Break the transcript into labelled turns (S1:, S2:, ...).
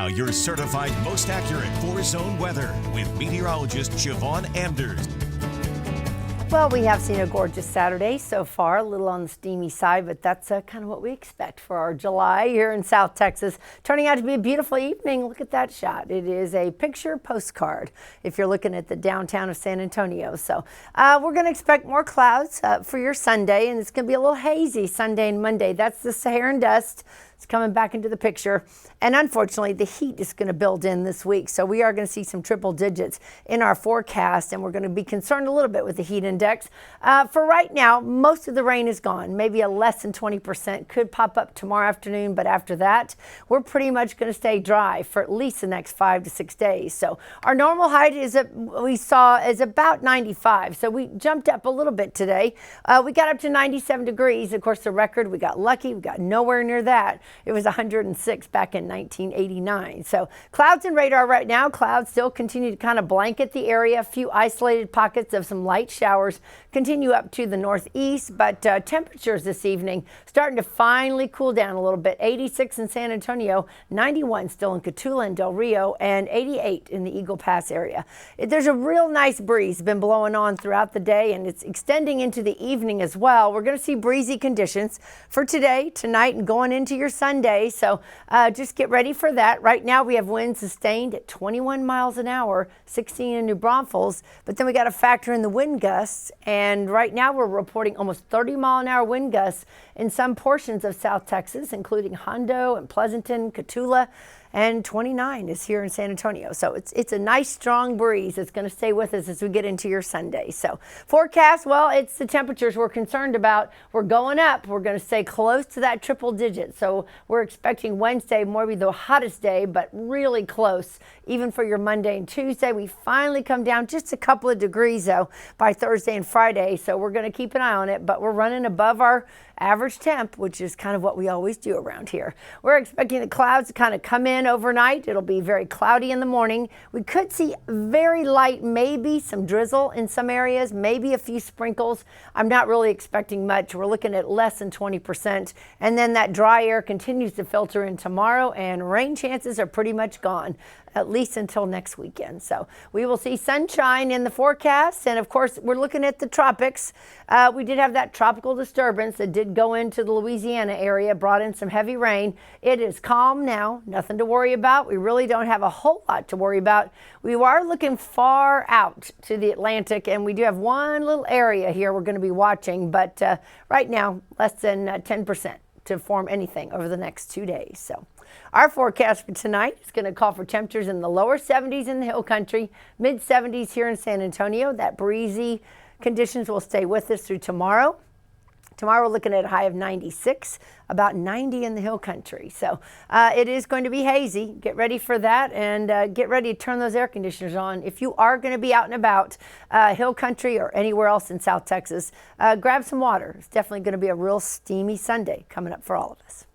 S1: Now, your certified most accurate four-zone weather with meteorologist Siobhan Anders.
S2: Well, we have seen a gorgeous Saturday so far, a little on the steamy side, but that's kind of what we expect for our July here in South Texas. Turning out to be a beautiful evening. Look at that shot. It is a picture postcard if you're looking at the downtown of San Antonio. So we're going to expect more clouds for your Sunday, and it's going to be a little hazy Sunday and Monday. That's the Saharan dust. It's coming back into the picture. And unfortunately, the heat is going to build in this week. So we are going to see some triple digits in our forecast, and we're going to be concerned a little bit with the heat index. For right now, most of the rain is gone. Maybe a less than 20% could pop up tomorrow afternoon. But after that, we're pretty much going to stay dry for at least the next 5 to 6 days. So our normal height is about 95. So we jumped up a little bit today. We got up to 97 degrees. Of course, the record, we got lucky. We got nowhere near that. It was 106 back in 1989. So clouds and radar right now. Clouds still continue to kind of blanket the area. A few isolated pockets of some light showers continue up to the northeast, but temperatures this evening starting to finally cool down a little bit. 86 in San Antonio, 91 still in Cotulla and Del Rio, and 88 in the Eagle Pass area. There's a real nice breeze been blowing on throughout the day, and it's extending into the evening as well. We're going to see breezy conditions for today, tonight, and going into your Sunday. So just get ready for that. Right now we have winds sustained at 21 miles an hour, 16 in New Braunfels, but then we got to factor in the wind gusts. And right now we're reporting almost 30-mile-an-hour wind gusts in some portions of South Texas, including Hondo and Pleasanton, Cotulla, and 29 is here in San Antonio. So it's a nice strong breeze that's going to stay with us as we get into your Sunday. So forecast, well, it's the temperatures we're concerned about. We're going up. We're going to stay close to that triple digit. So we're expecting Wednesday maybe the hottest day, but really close. Even for your Monday and Tuesday, we finally come down just a couple of degrees though by Thursday and Friday. So we're going to keep an eye on it, but we're running above our average temp, which is kind of what we always do around here. We're expecting the clouds to kind of come in overnight. It'll be very cloudy in the morning. We could see very light, maybe some drizzle in some areas, maybe a few sprinkles. I'm not really expecting much. We're looking at less than 20%. And then that dry air continues to filter in tomorrow, and rain chances are pretty much gone, at least until next weekend. So we will see sunshine in the forecast. And of course, we're looking at the tropics. We did have that tropical disturbance that did go into the Louisiana area, brought in some heavy rain. It is calm now, nothing to worry about. We really don't have a whole lot to worry about. We are looking far out to the Atlantic, and we do have one little area here we're going to be watching, but right now, less than 10% to form anything over the next 2 days. So our forecast for tonight is going to call for temperatures in the lower 70s in the hill country, mid 70s here in San Antonio. That breezy conditions will stay with us through tomorrow. Tomorrow we're looking at a high of 96, about 90 in the hill country. So it is going to be hazy. Get ready for that, and get ready to turn those air conditioners on. If you are going to be out and about hill country or anywhere else in South Texas, grab some water. It's definitely going to be a real steamy Sunday coming up for all of us.